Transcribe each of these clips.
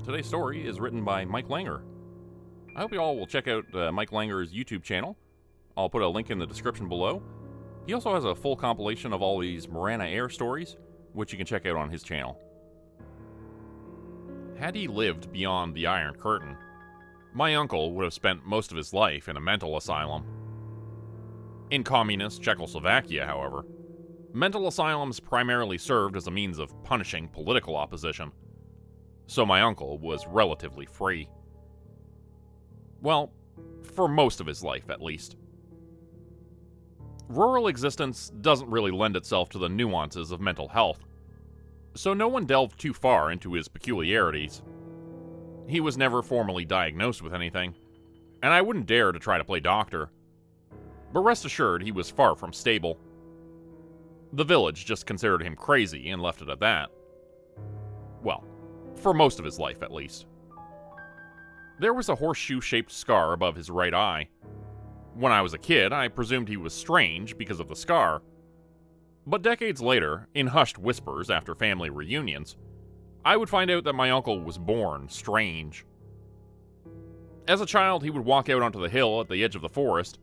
Today's story is written by Mike Langer. I hope you all will check out Mike Langer's YouTube channel. I'll put a link in the description below. He also has a full compilation of all these Morana Air stories, which you can check out on his channel. Had he lived beyond the Iron Curtain, my uncle would have spent most of his life in a mental asylum. In communist Czechoslovakia, however, mental asylums primarily served as a means of punishing political opposition, so my uncle was relatively free. Well, for most of his life, at least. Rural existence doesn't really lend itself to the nuances of mental health, so no one delved too far into his peculiarities. He was never formally diagnosed with anything, and I wouldn't dare to try to play doctor. But rest assured, he was far from stable. The village just considered him crazy and left it at that. Well, for most of his life, at least. There was a horseshoe-shaped scar above his right eye. When I was a kid, I presumed he was strange because of the scar. But decades later, in hushed whispers after family reunions, I would find out that my uncle was born strange. As a child, he would walk out onto the hill at the edge of the forest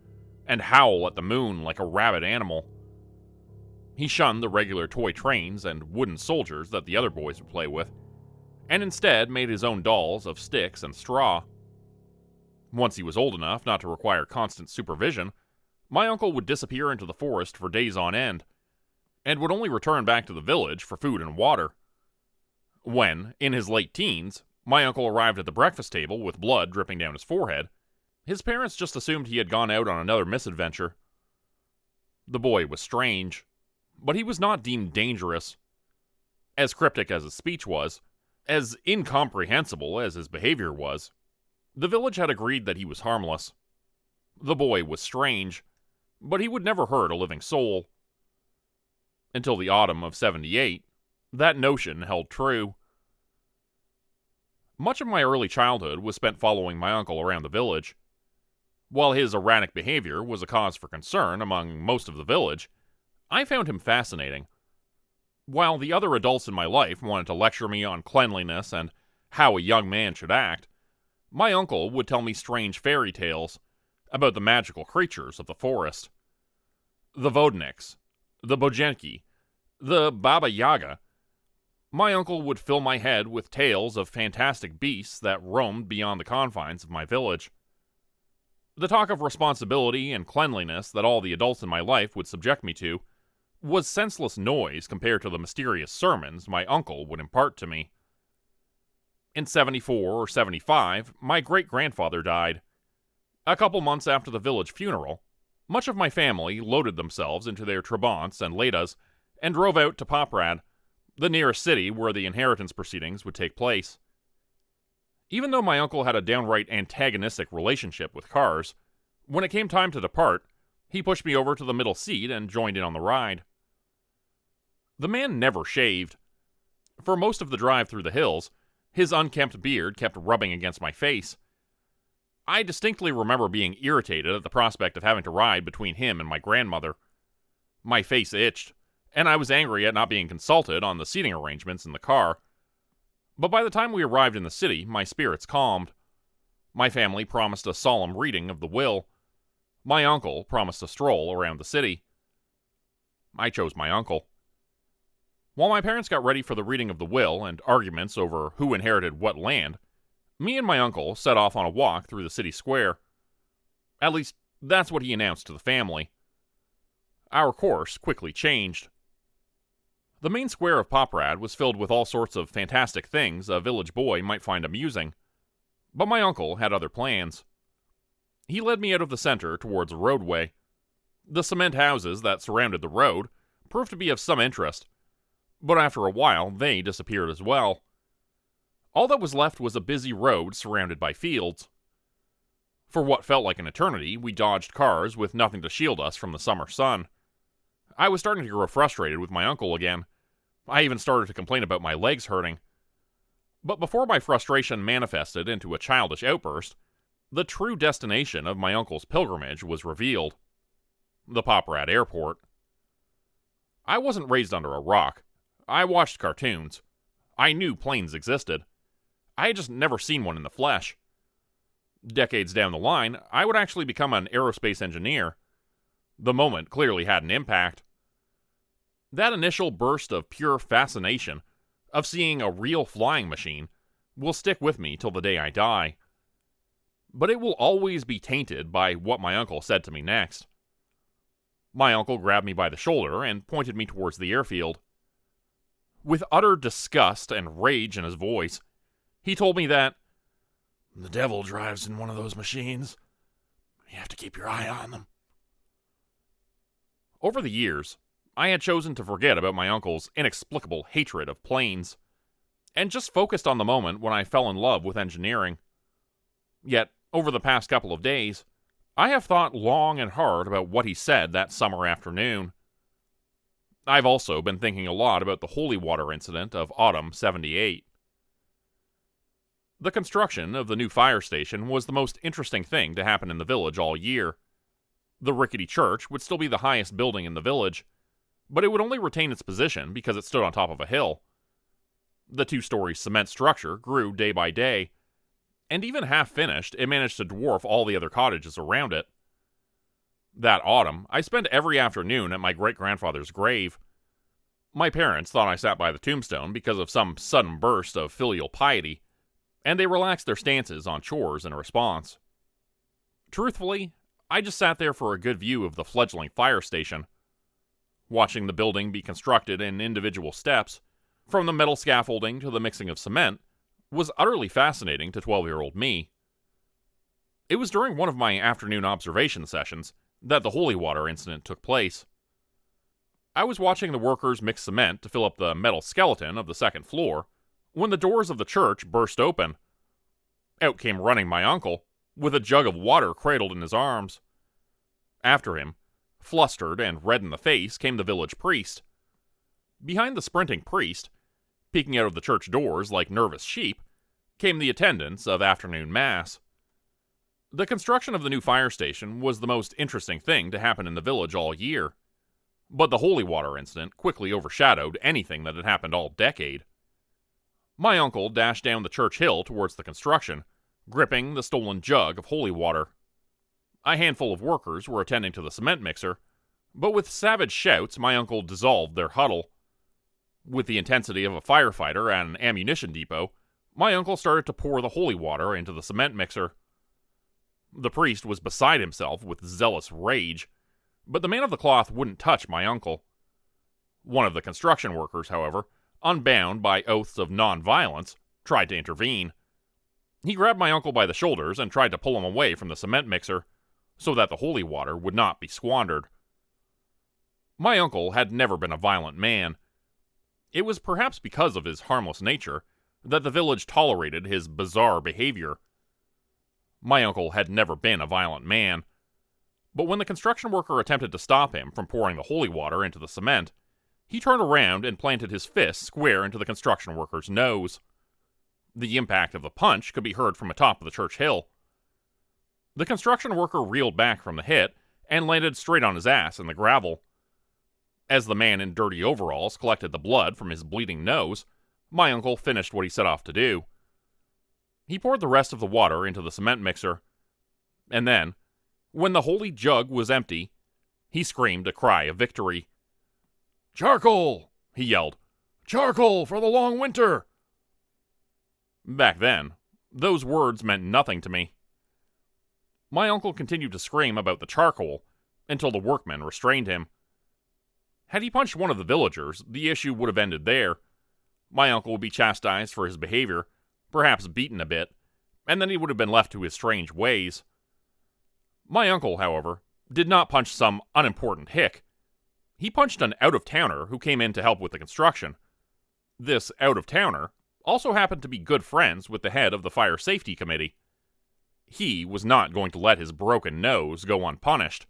and howl at the moon like a rabid animal. He shunned the regular toy trains and wooden soldiers that the other boys would play with, and instead made his own dolls of sticks and straw. Once he was old enough not to require constant supervision, my uncle would disappear into the forest for days on end, and would only return back to the village for food and water. When, in his late teens, my uncle arrived at the breakfast table with blood dripping down his forehead, his parents just assumed he had gone out on another misadventure. The boy was strange, but he was not deemed dangerous. As cryptic as his speech was, as incomprehensible as his behavior was, the village had agreed that he was harmless. The boy was strange, but he would never hurt a living soul. Until the autumn of '78, that notion held true. Much of my early childhood was spent following my uncle around the village. While his erratic behavior was a cause for concern among most of the village, I found him fascinating. While the other adults in my life wanted to lecture me on cleanliness and how a young man should act, my uncle would tell me strange fairy tales about the magical creatures of the forest. The Vodniks, the Bojenki, the Baba Yaga. My uncle would fill my head with tales of fantastic beasts that roamed beyond the confines of my village. The talk of responsibility and cleanliness that all the adults in my life would subject me to was senseless noise compared to the mysterious sermons my uncle would impart to me. In '74 or '75, my great-grandfather died. A couple months after the village funeral, much of my family loaded themselves into their Trabants and Ladas and drove out to Poprad, the nearest city where the inheritance proceedings would take place. Even though my uncle had a downright antagonistic relationship with cars, when it came time to depart, he pushed me over to the middle seat and joined in on the ride. The man never shaved. For most of the drive through the hills, his unkempt beard kept rubbing against my face. I distinctly remember being irritated at the prospect of having to ride between him and my grandmother. My face itched, and I was angry at not being consulted on the seating arrangements in the car. But by the time we arrived in the city, my spirits calmed. My family promised a solemn reading of the will. My uncle promised a stroll around the city. I chose my uncle. While my parents got ready for the reading of the will and arguments over who inherited what land, me and my uncle set off on a walk through the city square. At least, that's what he announced to the family. Our course quickly changed. The main square of Poprad was filled with all sorts of fantastic things a village boy might find amusing. But my uncle had other plans. He led me out of the center towards a roadway. The cement houses that surrounded the road proved to be of some interest, but after a while they disappeared as well. All that was left was a busy road surrounded by fields. For what felt like an eternity, we dodged cars with nothing to shield us from the summer sun. I was starting to grow frustrated with my uncle again. I even started to complain about my legs hurting. But before my frustration manifested into a childish outburst, the true destination of my uncle's pilgrimage was revealed. The Poprad Airport. I wasn't raised under a rock. I watched cartoons. I knew planes existed. I had just never seen one in the flesh. Decades down the line, I would actually become an aerospace engineer. The moment clearly had an impact. That initial burst of pure fascination of seeing a real flying machine will stick with me till the day I die. But it will always be tainted by what my uncle said to me next. My uncle grabbed me by the shoulder and pointed me towards the airfield. With utter disgust and rage in his voice, he told me that the devil drives in one of those machines. You have to keep your eye on them. Over the years, I had chosen to forget about my uncle's inexplicable hatred of planes, and just focused on the moment when I fell in love with engineering. Yet, over the past couple of days, I have thought long and hard about what he said that summer afternoon. I've also been thinking a lot about the holy water incident of autumn '78. The construction of the new fire station was the most interesting thing to happen in the village all year. The rickety church would still be the highest building in the village, but it would only retain its position because it stood on top of a hill. The two-story cement structure grew day by day, and even half-finished, it managed to dwarf all the other cottages around it. That autumn, I spent every afternoon at my great-grandfather's grave. My parents thought I sat by the tombstone because of some sudden burst of filial piety, and they relaxed their stances on chores in response. Truthfully, I just sat there for a good view of the fledgling fire station. Watching the building be constructed in individual steps, from the metal scaffolding to the mixing of cement, was utterly fascinating to 12-year-old me. It was during one of my afternoon observation sessions that the holy water incident took place. I was watching the workers mix cement to fill up the metal skeleton of the second floor when the doors of the church burst open. Out came running my uncle, with a jug of water cradled in his arms. After him, flustered and red in the face, came the village priest. Behind the sprinting priest, peeking out of the church doors like nervous sheep, came the attendants of afternoon mass. The construction of the new fire station was the most interesting thing to happen in the village all year, but the holy water incident quickly overshadowed anything that had happened all decade. My uncle dashed down the church hill towards the construction, gripping the stolen jug of holy water. A handful of workers were attending to the cement mixer, but with savage shouts my uncle dissolved their huddle. With the intensity of a firefighter at an ammunition depot, my uncle started to pour the holy water into the cement mixer. The priest was beside himself with zealous rage, but the man of the cloth wouldn't touch my uncle. One of the construction workers, however, unbound by oaths of non-violence, tried to intervene. He grabbed my uncle by the shoulders and tried to pull him away from the cement mixer, so that the holy water would not be squandered. My uncle had never been a violent man. It was perhaps because of his harmless nature that the village tolerated his bizarre behavior. My uncle had never been a violent man, but when the construction worker attempted to stop him from pouring the holy water into the cement, he turned around and planted his fist square into the construction worker's nose. The impact of the punch could be heard from atop of the church hill. The construction worker reeled back from the hit and landed straight on his ass in the gravel. As the man in dirty overalls collected the blood from his bleeding nose, my uncle finished what he set off to do. He poured the rest of the water into the cement mixer, and then, when the holy jug was empty, he screamed a cry of victory. "Charcoal!" he yelled. "Charcoal for the long winter!" Back then, those words meant nothing to me. My uncle continued to scream about the charcoal until the workmen restrained him. Had he punched one of the villagers, the issue would have ended there. My uncle would be chastised for his behavior, perhaps beaten a bit, and then he would have been left to his strange ways. My uncle, however, did not punch some unimportant hick. He punched an out-of-towner who came in to help with the construction. This out-of-towner also happened to be good friends with the head of the fire safety committee. He was not going to let his broken nose go unpunished.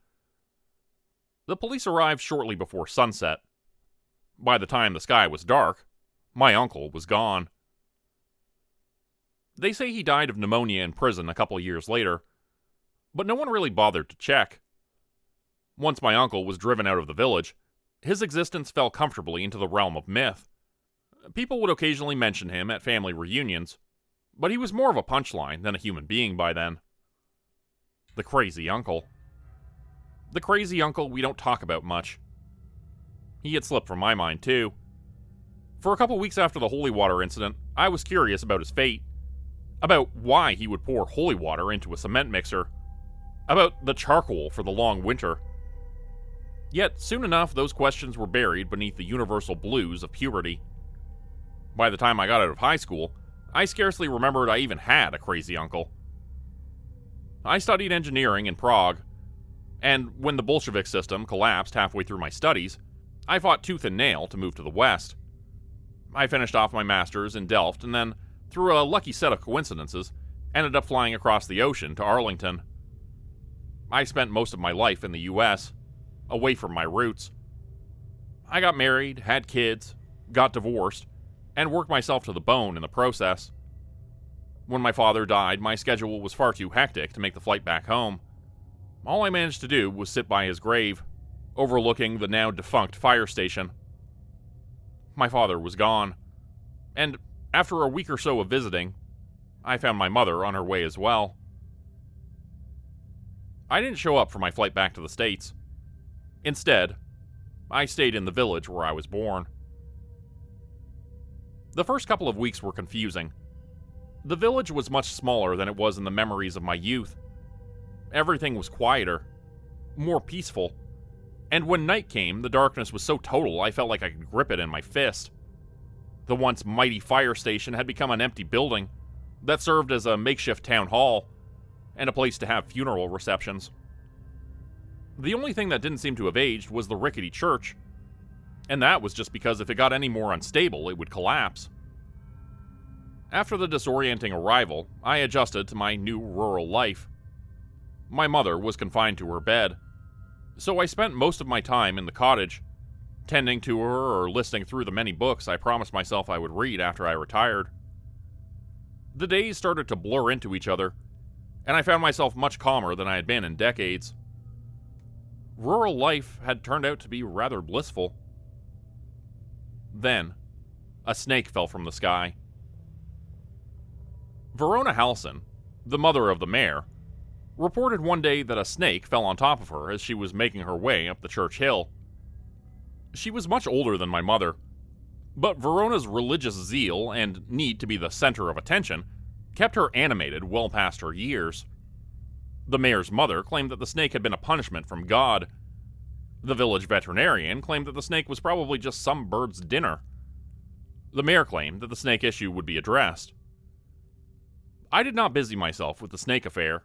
The police arrived shortly before sunset. By the time the sky was dark, my uncle was gone. They say he died of pneumonia in prison a couple years later, but no one really bothered to check. Once my uncle was driven out of the village, his existence fell comfortably into the realm of myth. People would occasionally mention him at family reunions, but he was more of a punchline than a human being by then. The crazy uncle. The crazy uncle we don't talk about much. He had slipped from my mind, too. For a couple weeks after the holy water incident, I was curious about his fate. About why he would pour holy water into a cement mixer. About the charcoal for the long winter. Yet, soon enough, those questions were buried beneath the universal blues of puberty. By the time I got out of high school, I scarcely remembered I even had a crazy uncle. I studied engineering in Prague, and when the Bolshevik system collapsed halfway through my studies, I fought tooth and nail to move to the West. I finished off my master's in Delft, and then, through a lucky set of coincidences, ended up flying across the ocean to Arlington. I spent most of my life in the US, away from my roots. I got married, had kids, got divorced, and worked myself to the bone in the process. When my father died, my schedule was far too hectic to make the flight back home. All I managed to do was sit by his grave, overlooking the now defunct fire station. My father was gone, and after a week or so of visiting, I found my mother on her way as well. I didn't show up for my flight back to the States. Instead, I stayed in the village where I was born. The first couple of weeks were confusing. The village was much smaller than it was in the memories of my youth. Everything was quieter, more peaceful, and when night came, the darkness was so total I felt like I could grip it in my fist. The once mighty fire station had become an empty building that served as a makeshift town hall and a place to have funeral receptions. The only thing that didn't seem to have aged was the rickety church, and that was just because if it got any more unstable, it would collapse. After the disorienting arrival, I adjusted to my new rural life. My mother was confined to her bed, so I spent most of my time in the cottage, tending to her or listening through the many books I promised myself I would read after I retired. The days started to blur into each other, and I found myself much calmer than I had been in decades. Rural life had turned out to be rather blissful. Then, a snake fell from the sky. Verona Halson, the mother of the mayor, reported one day that a snake fell on top of her as she was making her way up the church hill. She was much older than my mother, but Verona's religious zeal and need to be the center of attention kept her animated well past her years. The mayor's mother claimed that the snake had been a punishment from God. The village veterinarian claimed that the snake was probably just some bird's dinner. The mayor claimed that the snake issue would be addressed. I did not busy myself with the snake affair.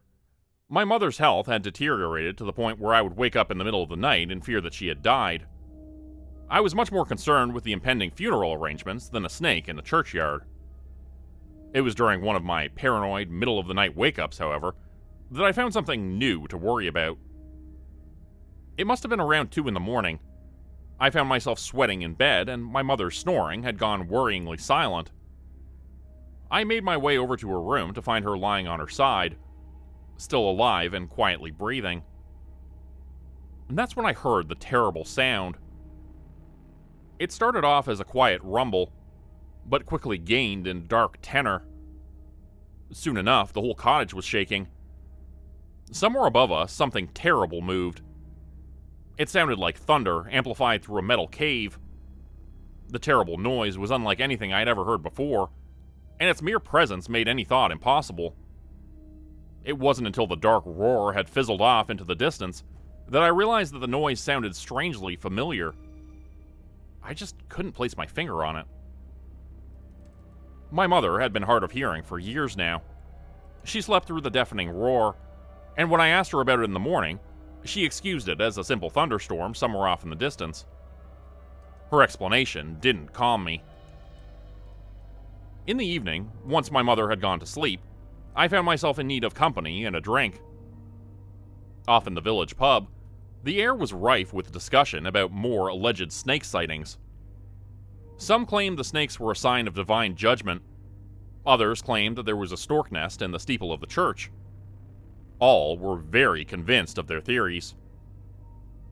My mother's health had deteriorated to the point where I would wake up in the middle of the night in fear that she had died. I was much more concerned with the impending funeral arrangements than a snake in the churchyard. It was during one of my paranoid middle-of-the-night wake-ups, however, that I found something new to worry about. It must have been around 2 in the morning. I found myself sweating in bed, and my mother's snoring had gone worryingly silent. I made my way over to her room to find her lying on her side, still alive and quietly breathing. And that's when I heard the terrible sound. It started off as a quiet rumble, but quickly gained in dark tenor. Soon enough, the whole cottage was shaking. Somewhere above us, something terrible moved. It sounded like thunder amplified through a metal cave. The terrible noise was unlike anything I had ever heard before, and its mere presence made any thought impossible. It wasn't until the dark roar had fizzled off into the distance that I realized that the noise sounded strangely familiar. I just couldn't place my finger on it. My mother had been hard of hearing for years now. She slept through the deafening roar, and when I asked her about it in the morning, she excused it as a simple thunderstorm somewhere off in the distance. Her explanation didn't calm me. In the evening, once my mother had gone to sleep, I found myself in need of company and a drink. Off in the village pub, the air was rife with discussion about more alleged snake sightings. Some claimed the snakes were a sign of divine judgment. Others claimed that there was a stork nest in the steeple of the church. All were very convinced of their theories.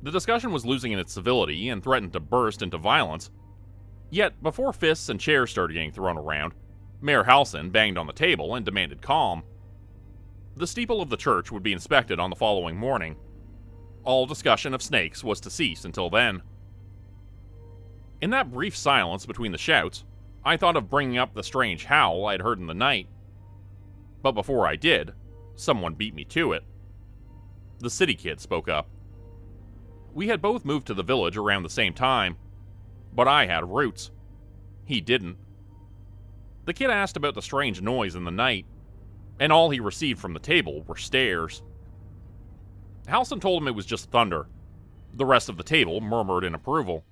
The discussion was losing in its civility and threatened to burst into violence. Yet, before fists and chairs started getting thrown around, Mayor Halson banged on the table and demanded calm. The steeple of the church would be inspected on the following morning. All discussion of snakes was to cease until then. In that brief silence between the shouts, I thought of bringing up the strange howl I'd heard in the night. But before I did, someone beat me to it. The city kid spoke up. We had both moved to the village around the same time, but I had roots. He didn't. The kid asked about the strange noise in the night, and all he received from the table were stares. Halson told him it was just thunder. The rest of the table murmured in approval.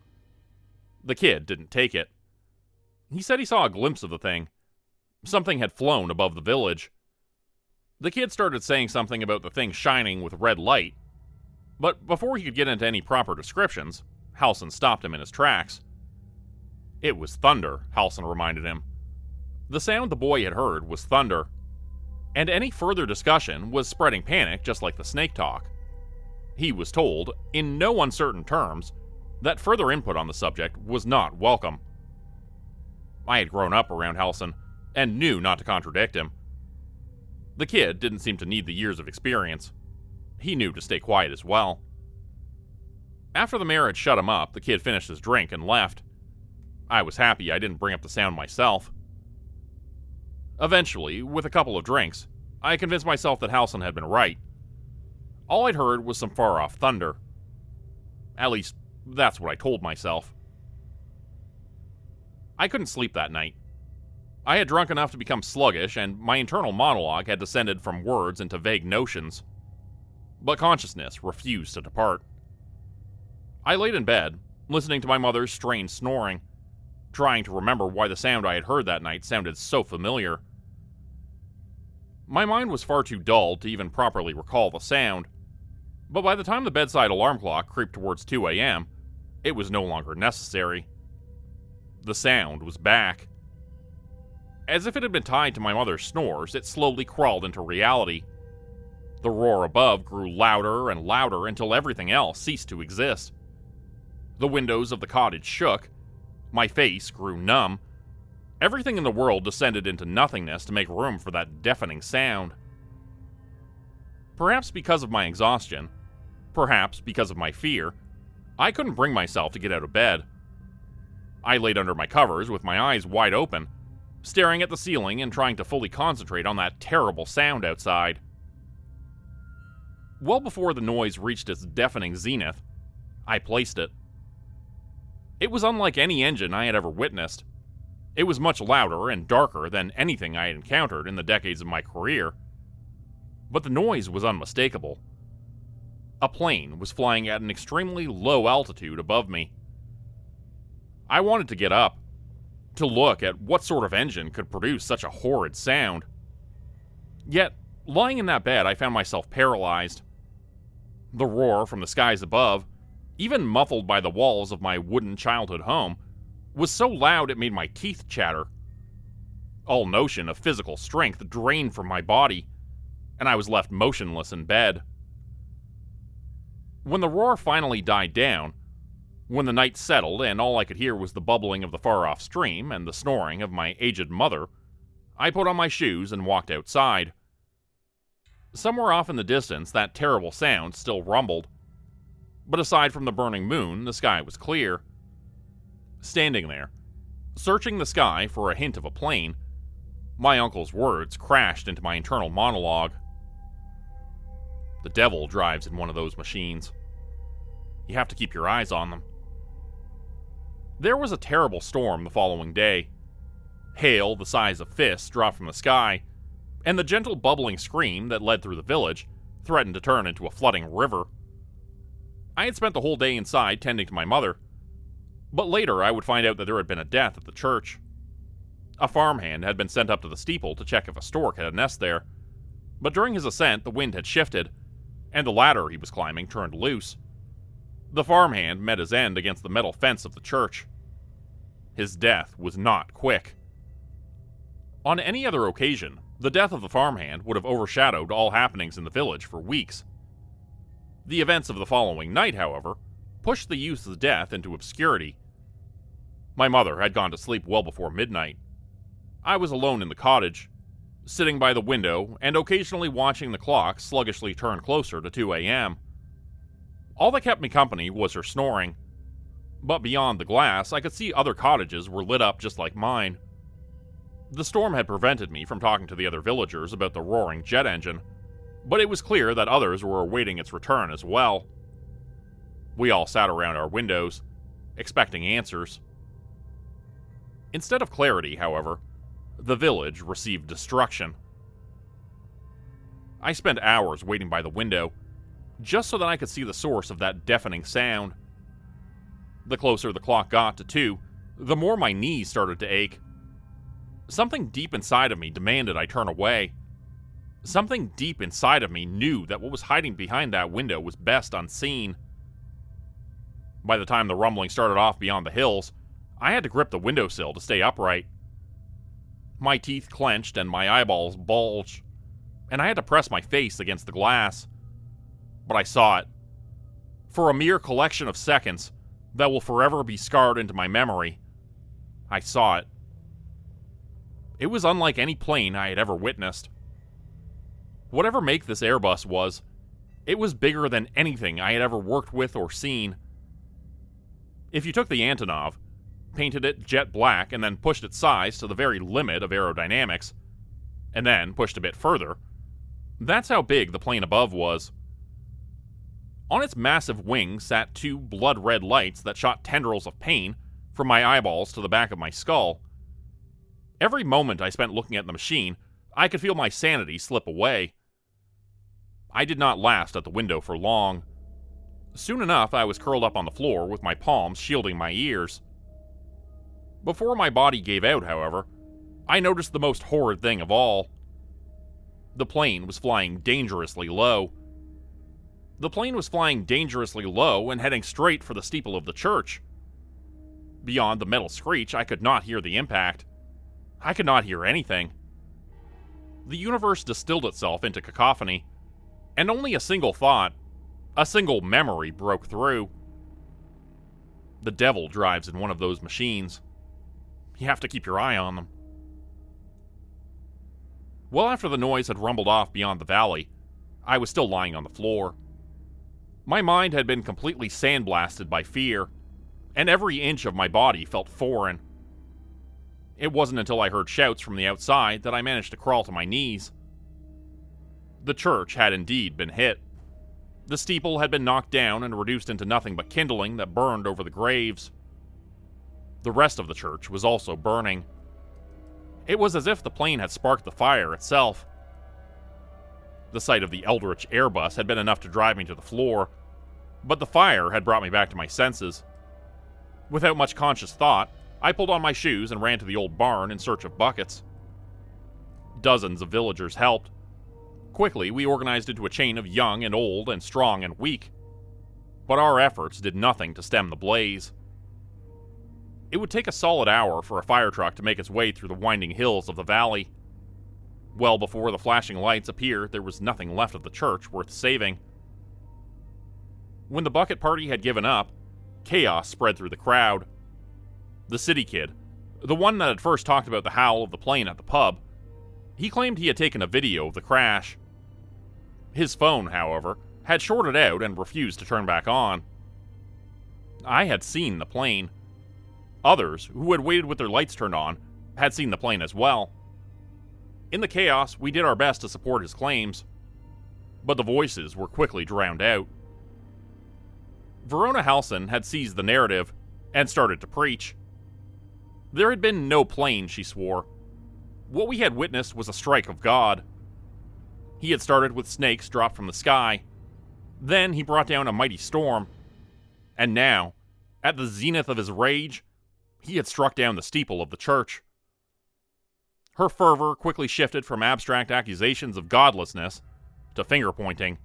The kid didn't take it. He said he saw a glimpse of the thing. Something had flown above the village. The kid started saying something about the thing shining with red light, but before he could get into any proper descriptions, Halson stopped him in his tracks. It was thunder, Halson reminded him. The sound the boy had heard was thunder, and any further discussion was spreading panic just like the snake talk. He was told, in no uncertain terms, that further input on the subject was not welcome. I had grown up around Halson and knew not to contradict him. The kid didn't seem to need the years of experience. He knew to stay quiet as well. After the mayor had shut him up, the kid finished his drink and left. I was happy I didn't bring up the sound myself. Eventually, with a couple of drinks, I convinced myself that Halson had been right. All I'd heard was some far-off thunder. At least, that's what I told myself. I couldn't sleep that night. I had drunk enough to become sluggish, and my internal monologue had descended from words into vague notions. But consciousness refused to depart. I laid in bed, listening to my mother's strained snoring, trying to remember why the sound I had heard that night sounded so familiar. My mind was far too dulled to even properly recall the sound, but by the time the bedside alarm clock creeped towards 2 a.m., it was no longer necessary. The sound was back. As if it had been tied to my mother's snores, it slowly crawled into reality. The roar above grew louder and louder until everything else ceased to exist. The windows of the cottage shook. My face grew numb. Everything in the world descended into nothingness to make room for that deafening sound. Perhaps because of my exhaustion, perhaps because of my fear, I couldn't bring myself to get out of bed. I laid under my covers with my eyes wide open, staring at the ceiling and trying to fully concentrate on that terrible sound outside. Well before the noise reached its deafening zenith, I placed it. It was unlike any engine I had ever witnessed. It was much louder and darker than anything I had encountered in the decades of my career. But the noise was unmistakable. A plane was flying at an extremely low altitude above me. I wanted to get up, to look at what sort of engine could produce such a horrid sound. Yet, lying in that bed, I found myself paralyzed. The roar from the skies above, even muffled by the walls of my wooden childhood home, was so loud it made my teeth chatter. All notion of physical strength drained from my body, and I was left motionless in bed. When the roar finally died down, when the night settled and all I could hear was the bubbling of the far-off stream and the snoring of my aged mother, I put on my shoes and walked outside. Somewhere off in the distance, that terrible sound still rumbled. But aside from the burning moon, the sky was clear. Standing there, searching the sky for a hint of a plane, my uncle's words crashed into my internal monologue. The devil drives in one of those machines. You have to keep your eyes on them. There was a terrible storm the following day. Hail the size of fists dropped from the sky, and the gentle bubbling stream that led through the village threatened to turn into a flooding river. I had spent the whole day inside tending to my mother, but later I would find out that there had been a death at the church. A farmhand had been sent up to the steeple to check if a stork had a nest there, but during his ascent the wind had shifted, and the ladder he was climbing turned loose. The farmhand met his end against the metal fence of the church. His death was not quick. On any other occasion, the death of the farmhand would have overshadowed all happenings in the village for weeks. The events of the following night, however, pushed the youth's death into obscurity. My mother had gone to sleep well before midnight. I was alone in the cottage, sitting by the window and occasionally watching the clock sluggishly turn closer to 2 a.m. All that kept me company was her snoring, but beyond the glass, I could see other cottages were lit up just like mine. The storm had prevented me from talking to the other villagers about the roaring jet engine, but it was clear that others were awaiting its return as well. We all sat around our windows, expecting answers. Instead of clarity, however, the village received destruction. I spent hours waiting by the window, just so that I could see the source of that deafening sound. The closer the clock got to 2, the more my knees started to ache. Something deep inside of me demanded I turn away. Something deep inside of me knew that what was hiding behind that window was best unseen. By the time the rumbling started off beyond the hills, I had to grip the windowsill to stay upright. My teeth clenched and my eyeballs bulged, and I had to press my face against the glass. But I saw it. For a mere collection of seconds that will forever be scarred into my memory, I saw it. It was unlike any plane I had ever witnessed. Whatever make this Airbus was, it was bigger than anything I had ever worked with or seen. If you took the Antonov, painted it jet black, and then pushed its size to the very limit of aerodynamics, and then pushed a bit further, that's how big the plane above was. On its massive wings sat 2 blood-red lights that shot tendrils of pain from my eyeballs to the back of my skull. Every moment I spent looking at the machine, I could feel my sanity slip away. I did not last at the window for long. Soon enough, I was curled up on the floor with my palms shielding my ears. Before my body gave out, however, I noticed the most horrid thing of all. The plane was flying dangerously low. The plane was flying dangerously low and heading straight for the steeple of the church. Beyond the metal screech, I could not hear the impact. I could not hear anything. The universe distilled itself into cacophony, and only a single thought, a single memory broke through. The devil drives in one of those machines. You have to keep your eye on them. Well after the noise had rumbled off beyond the valley, I was still lying on the floor. My mind had been completely sandblasted by fear, and every inch of my body felt foreign. It wasn't until I heard shouts from the outside that I managed to crawl to my knees. The church had indeed been hit. The steeple had been knocked down and reduced into nothing but kindling that burned over the graves. The rest of the church was also burning. It was as if the plane had sparked the fire itself. The sight of the eldritch Airbus had been enough to drive me to the floor, but the fire had brought me back to my senses. Without much conscious thought, I pulled on my shoes and ran to the old barn in search of buckets. Dozens of villagers helped. Quickly, we organized into a chain of young and old and strong and weak. But our efforts did nothing to stem the blaze. It would take a solid hour for a fire truck to make its way through the winding hills of the valley. Well before the flashing lights appeared, there was nothing left of the church worth saving. When the bucket party had given up, chaos spread through the crowd. The city kid, the one that had first talked about the howl of the plane at the pub, he claimed he had taken a video of the crash. His phone, however, had shorted out and refused to turn back on. I had seen the plane. Others, who had waited with their lights turned on, had seen the plane as well. In the chaos, we did our best to support his claims, but the voices were quickly drowned out. Verona Halson had seized the narrative and started to preach. There had been no plane, she swore. What we had witnessed was a strike of God. He had started with snakes dropped from the sky. Then he brought down a mighty storm. And now, at the zenith of his rage, he had struck down the steeple of the church. Her fervor quickly shifted from abstract accusations of godlessness to finger-pointing.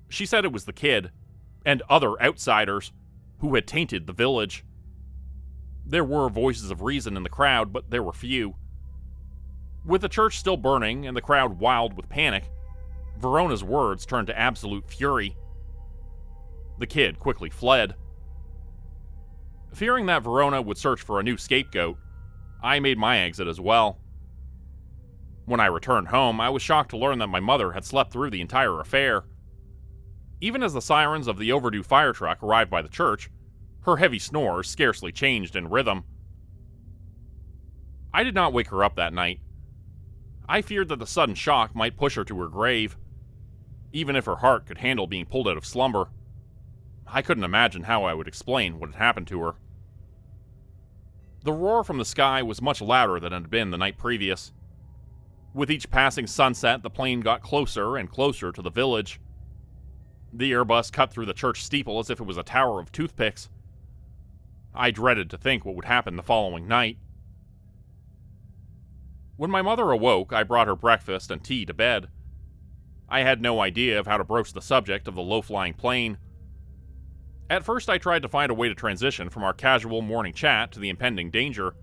She said it was the kid, and other outsiders, who had tainted the village. There were voices of reason in the crowd, but there were few. With the church still burning and the crowd wild with panic, Verona's words turned to absolute fury. The kid quickly fled. Fearing that Verona would search for a new scapegoat, I made my exit as well. When I returned home, I was shocked to learn that my mother had slept through the entire affair. Even as the sirens of the overdue fire truck arrived by the church, her heavy snores scarcely changed in rhythm. I did not wake her up that night. I feared that the sudden shock might push her to her grave. Even if her heart could handle being pulled out of slumber, I couldn't imagine how I would explain what had happened to her. The roar from the sky was much louder than it had been the night previous. With each passing sunset, the plane got closer and closer to the village. The Airbus cut through the church steeple as if it was a tower of toothpicks. I dreaded to think what would happen the following night. When my mother awoke, I brought her breakfast and tea to bed. I had no idea of how to broach the subject of the low-flying plane. At first, I tried to find a way to transition from our casual morning chat to the impending danger.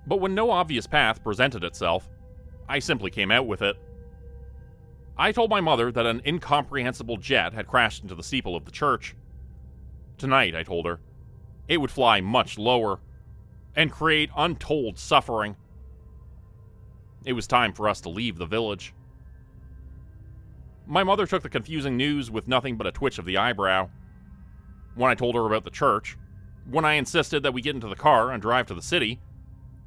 But when no obvious path presented itself, I simply came out with it. I told my mother that an incomprehensible jet had crashed into the steeple of the church. Tonight, I told her, it would fly much lower and create untold suffering. It was time for us to leave the village. My mother took the confusing news with nothing but a twitch of the eyebrow. When I told her about the church, when I insisted that we get into the car and drive to the city,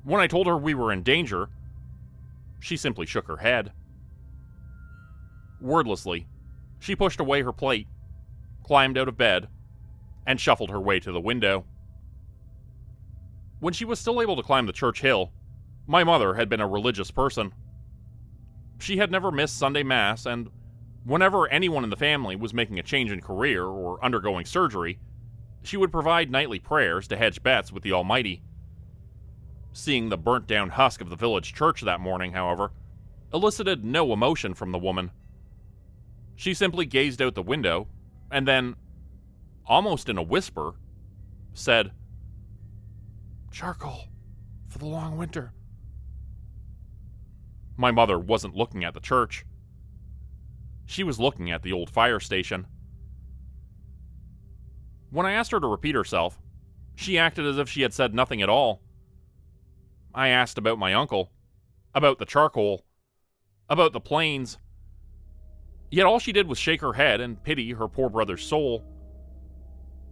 when I told her we were in danger, she simply shook her head. Wordlessly, she pushed away her plate, climbed out of bed, and shuffled her way to the window. When she was still able to climb the church hill, my mother had been a religious person. She had never missed Sunday Mass, and whenever anyone in the family was making a change in career or undergoing surgery, she would provide nightly prayers to hedge bets with the Almighty. Seeing the burnt-down husk of the village church that morning, however, elicited no emotion from the woman. She simply gazed out the window, and then, almost in a whisper, said, "Charcoal for the long winter." My mother wasn't looking at the church. She was looking at the old fire station. When I asked her to repeat herself, she acted as if she had said nothing at all. I asked about my uncle, about the charcoal, about the planes. Yet all she did was shake her head and pity her poor brother's soul.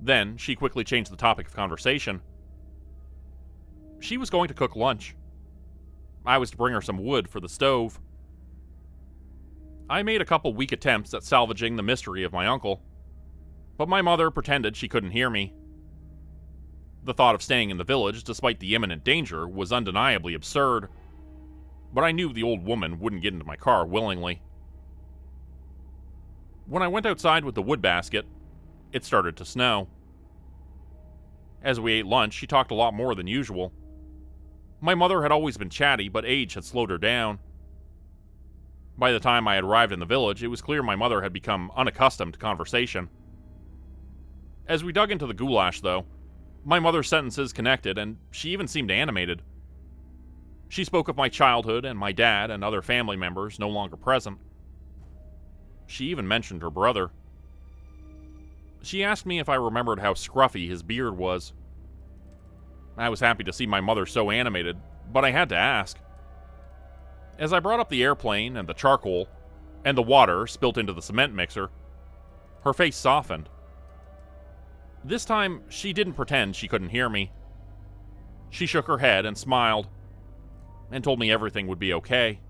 Then she quickly changed the topic of conversation. She was going to cook lunch. I was to bring her some wood for the stove. I made a couple weak attempts at salvaging the mystery of my uncle, but my mother pretended she couldn't hear me. The thought of staying in the village despite the imminent danger was undeniably absurd, but I knew the old woman wouldn't get into my car willingly. When I went outside with the wood basket, it started to snow. As we ate lunch, she talked a lot more than usual. My mother had always been chatty, but age had slowed her down. By the time I had arrived in the village, it was clear my mother had become unaccustomed to conversation. As we dug into the goulash, though, my mother's sentences connected, and she even seemed animated. She spoke of my childhood and my dad and other family members no longer present. She even mentioned her brother. She asked me if I remembered how scruffy his beard was. I was happy to see my mother so animated, but I had to ask. As I brought up the airplane and the charcoal, and the water spilt into the cement mixer, her face softened. This time, she didn't pretend she couldn't hear me. She shook her head and smiled, and told me everything would be okay.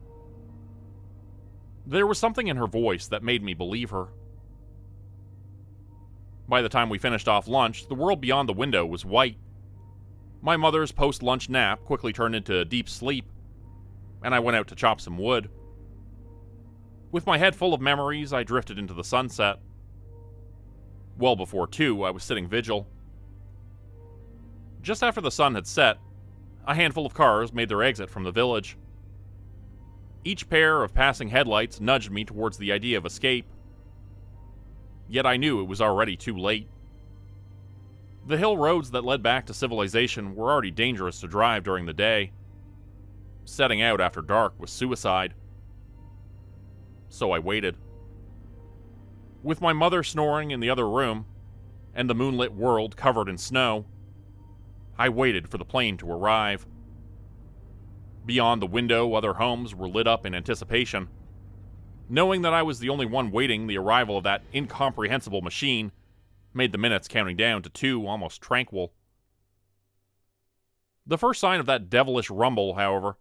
There was something in her voice that made me believe her. By the time we finished off lunch, the world beyond the window was white. My mother's post-lunch nap quickly turned into deep sleep, and I went out to chop some wood. With my head full of memories, I drifted into the sunset. Well before 2, I was sitting vigil. Just after the sun had set, a handful of cars made their exit from the village. Each pair of passing headlights nudged me towards the idea of escape. Yet I knew it was already too late. The hill roads that led back to civilization were already dangerous to drive during the day. Setting out after dark was suicide. So I waited. With my mother snoring in the other room, and the moonlit world covered in snow, I waited for the plane to arrive. Beyond the window, other homes were lit up in anticipation. Knowing that I was the only one waiting the arrival of that incomprehensible machine made the minutes counting down to 2 almost tranquil. The first sign of that devilish rumble, however,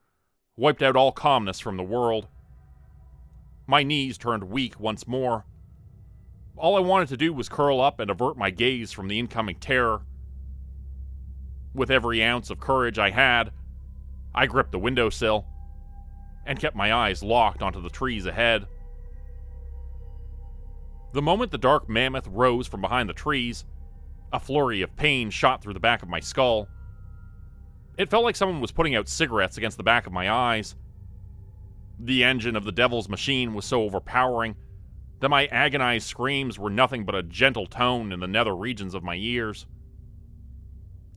wiped out all calmness from the world. My knees turned weak once more. All I wanted to do was curl up and avert my gaze from the incoming terror. With every ounce of courage I had, I gripped the windowsill and kept my eyes locked onto the trees ahead. The moment the dark mammoth rose from behind the trees, a flurry of pain shot through the back of my skull. It felt like someone was putting out cigarettes against the back of my eyes. The engine of the devil's machine was so overpowering that my agonized screams were nothing but a gentle tone in the nether regions of my ears.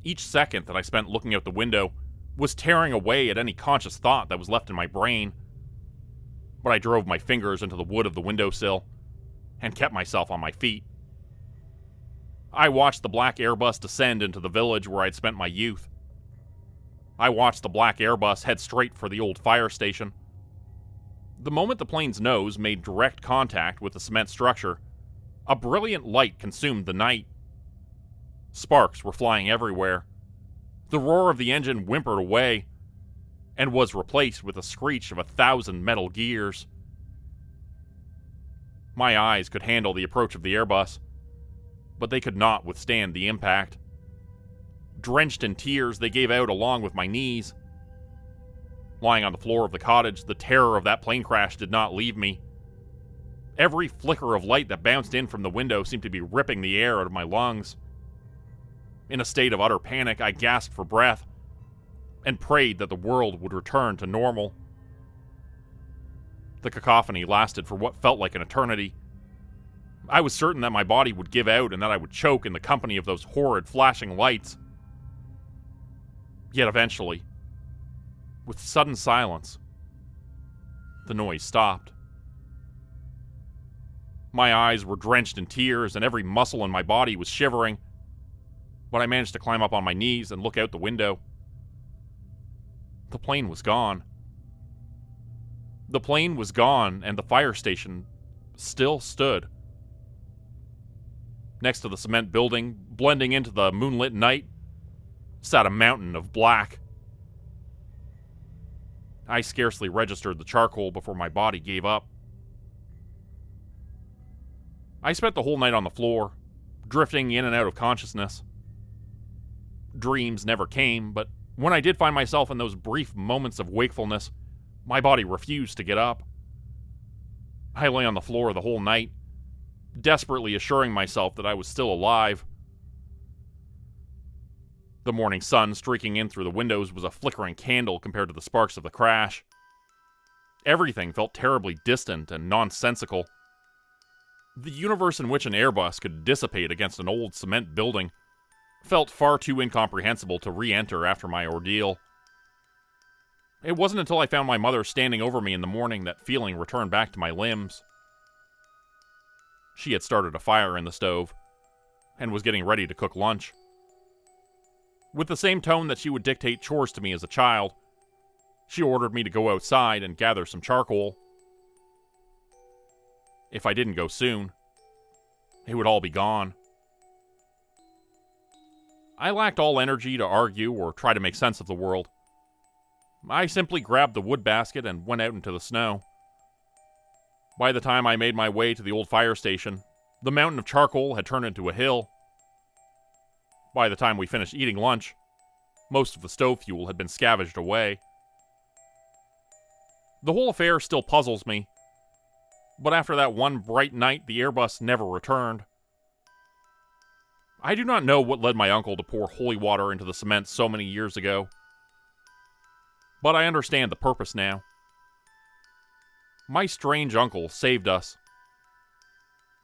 Each second that I spent looking out the window was tearing away at any conscious thought that was left in my brain. But I drove my fingers into the wood of the windowsill and kept myself on my feet. I watched the black Airbus descend into the village where I'd spent my youth. I watched the black Airbus head straight for the old fire station. The moment the plane's nose made direct contact with the cement structure, a brilliant light consumed the night. Sparks were flying everywhere. The roar of the engine whimpered away and was replaced with the screech of 1,000 metal gears. My eyes could handle the approach of the Airbus, but they could not withstand the impact. Drenched in tears, they gave out along with my knees. Lying on the floor of the cottage, the terror of that plane crash did not leave me. Every flicker of light that bounced in from the window seemed to be ripping the air out of my lungs. In a state of utter panic, I gasped for breath and prayed that the world would return to normal. The cacophony lasted for what felt like an eternity. I was certain that my body would give out and that I would choke in the company of those horrid flashing lights. Yet eventually, with sudden silence, the noise stopped. My eyes were drenched in tears and every muscle in my body was shivering, but I managed to climb up on my knees and look out the window. The plane was gone. The plane was gone, and the fire station still stood. Next to the cement building, blending into the moonlit night, sat a mountain of black. I scarcely registered the charcoal before my body gave up. I spent the whole night on the floor, drifting in and out of consciousness. Dreams never came, but when I did find myself in those brief moments of wakefulness, my body refused to get up. I lay on the floor the whole night, desperately assuring myself that I was still alive. The morning sun streaking in through the windows was a flickering candle compared to the sparks of the crash. Everything felt terribly distant and nonsensical. The universe in which an Airbus could dissipate against an old cement building felt far too incomprehensible to re-enter after my ordeal. It wasn't until I found my mother standing over me in the morning that feeling returned back to my limbs. She had started a fire in the stove and was getting ready to cook lunch. With the same tone that she would dictate chores to me as a child, she ordered me to go outside and gather some charcoal. If I didn't go soon, it would all be gone. I lacked all energy to argue or try to make sense of the world. I simply grabbed the wood basket and went out into the snow. By the time I made my way to the old fire station, the mountain of charcoal had turned into a hill. By the time we finished eating lunch, most of the stove fuel had been scavenged away. The whole affair still puzzles me, but after that one bright night, the Airbus never returned. I do not know what led my uncle to pour holy water into the cement so many years ago, but I understand the purpose now. My strange uncle saved us.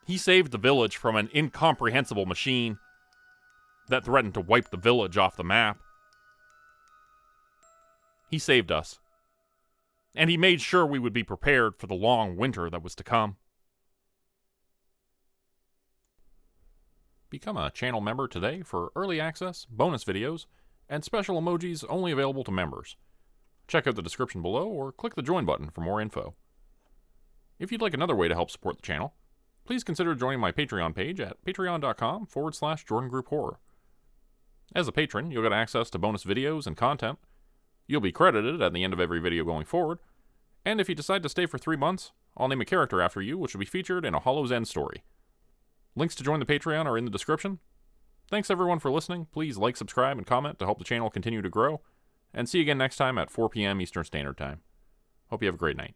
He saved the village from an incomprehensible machine that threatened to wipe the village off the map. He saved us, and he made sure we would be prepared for the long winter that was to come. Become a channel member today for early access, bonus videos, and special emojis only available to members. Check out the description below or click the join button for more info. If you'd like another way to help support the channel, please consider joining my Patreon page at patreon.com/JordanGroupeHorror. As a patron, you'll get access to bonus videos and content. You'll be credited at the end of every video going forward, and if you decide to stay for 3 months, I'll name a character after you which will be featured in a Hollow's End story. Links to join the Patreon are in the description. Thanks everyone for listening. Please like, subscribe, and comment to help the channel continue to grow, and see you again next time at 4 p.m. Eastern Standard Time. Hope you have a great night.